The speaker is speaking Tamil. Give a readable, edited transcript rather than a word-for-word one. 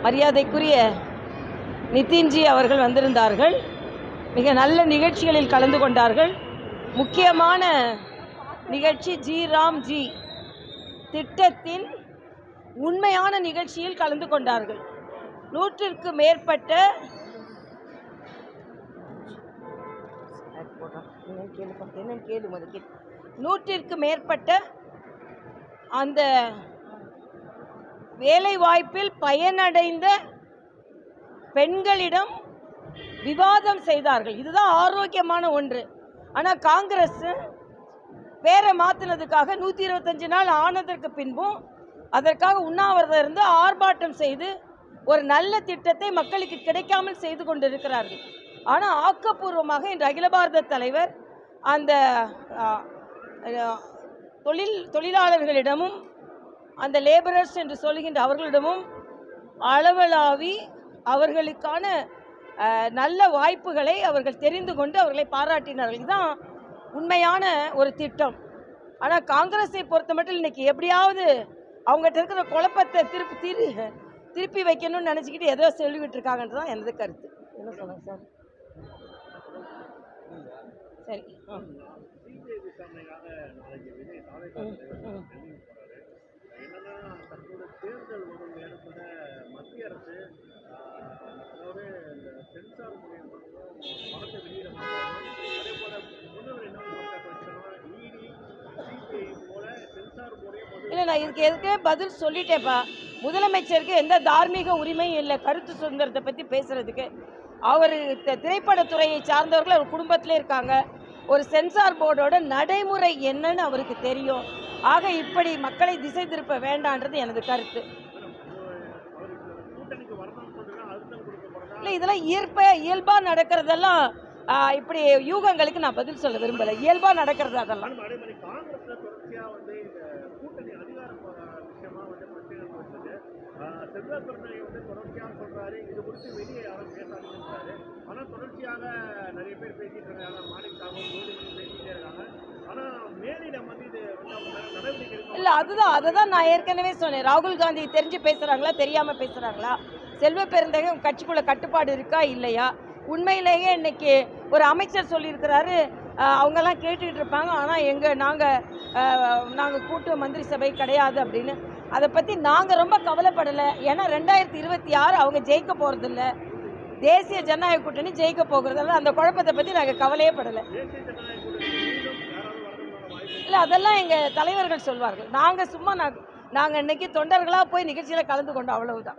மரியாதைக்குரிய நிதின்ஜி அவர்கள் வந்திருந்தார்கள். மிக நல்ல நிகழ்ச்சிகளில் கலந்து கொண்டார்கள். முக்கியமான நிகழ்ச்சி ஜி ராம் ஜி திட்டத்தின் உண்மையான நிகழ்ச்சியில் கலந்து கொண்டார்கள். 100ற்கு மேற்பட்ட அந்த வேலைவாய்ப்பில் பயனடைந்த பெண்களிடம் விவாதம் செய்தார்கள். இதுதான் ஆரோக்கியமான ஒன்று. ஆனால் காங்கிரஸ் பேரை மாற்றினதுக்காக 125 நாள் ஆனதற்கு பின்பும் அதற்காக உண்ணாவிரதம் இருந்து ஆர்ப்பாட்டம் செய்து ஒரு நல்ல திட்டத்தை மக்களுக்கு கிடைக்காமல் செய்து கொண்டிருக்கிறார்கள். ஆனால் ஆக்கப்பூர்வமாக இன்று அகில பாரத தலைவர் அந்த தொழிலாளர்களிடமும் அந்த லேபரர்ஸ் என்று சொல்லுகின்ற அவர்களிடமும் அளவலாவி அவர்களுக்கான நல்ல வாய்ப்புகளை அவர்கள் தெரிந்து கொண்டு அவர்களை பாராட்டினார்கள். இதுதான் உண்மையான ஒரு திட்டம். ஆனால் காங்கிரஸை பொறுத்த மட்டும் இன்னைக்கு எப்படியாவது அவங்ககிட்ட இருக்கிற குழப்பத்தை திருப்பி வைக்கணும்னு நினச்சிக்கிட்டு ஏதோ சொல்லிவிட்டு இருக்காங்கன்றது தான் எனது கருத்து. என்ன சொல்லுங்க சார்? சரி. தேர்தல் வரும் நேரத்தில் மத்திய அரசு அதாவது இந்த சென்சார் மூலியமாக பணத்தை வெளியிட மாட்டாங்க. அதே போல முதல்வர் என்ன இடி சிபிஐ போல சென்சார் மூலியம் இல்லை, நான் இதுக்கு எதுக்கே பதில் சொல்லிட்டேப்பா. முதலமைச்சருக்கு எந்த தார்மீக உரிமையும் இல்லை கருத்து சுதந்திரத்தை பற்றி பேசுறதுக்கு. அவர் திரைப்படத்துறையை சார்ந்தவர்கள் அவர் குடும்பத்திலே இருக்காங்க. ஒரு சென்சார் போர்டோட நடைமுறை என்னன்னு அவருக்கு தெரியும். ஆக இப்படி மக்களை திசை திருப்ப வேண்டான்றது எனது கருத்து. இல்லை, இதெல்லாம் இயல்பாக நடக்கிறதெல்லாம் இப்படி யூகங்களுக்கு நான் பதில் சொல்ல விரும்பலை. இயல்பாக நடக்கிறது அதெல்லாம். இல்லை, அதை தான் நான் ஏற்கனவே சொன்னேன். ராகுல் காந்தி தெரிஞ்சு பேசுகிறாங்களா தெரியாமல் பேசுகிறாங்களா? செல்வ பெருந்தகம் கட்சிக்குள்ள கட்டுப்பாடு இருக்கா இல்லையா? உண்மையிலேயே இன்னைக்கு ஒரு அமைச்சர் சொல்லியிருக்கிறாரு, அவங்கெல்லாம் கேட்டுக்கிட்டு இருப்பாங்க, ஆனால் நாங்கள் கூட்டு மந்திரி சபை கிடையாது அப்படின்னு. அதை பற்றி நாங்கள் ரொம்ப கவலைப்படலை. ஏன்னா 2026 அவங்க ஜெயிக்க போகிறதில்ல. தேசிய ஜனநாயக கூட்டணி ஜெயிக்க போகிறதில்ல. அந்த குழப்பத்தை பற்றி நாங்கள் கவலையே படலை. இல்லை, அதெல்லாம் எங்கள் தலைவர்கள் சொல்வார்கள். நாங்கள் சும்மா நாங்கள் இன்னைக்கு தொண்டர்களாக போய் நிகழ்ச்சியில் கலந்து கொண்டோம், அவ்வளவுதான்.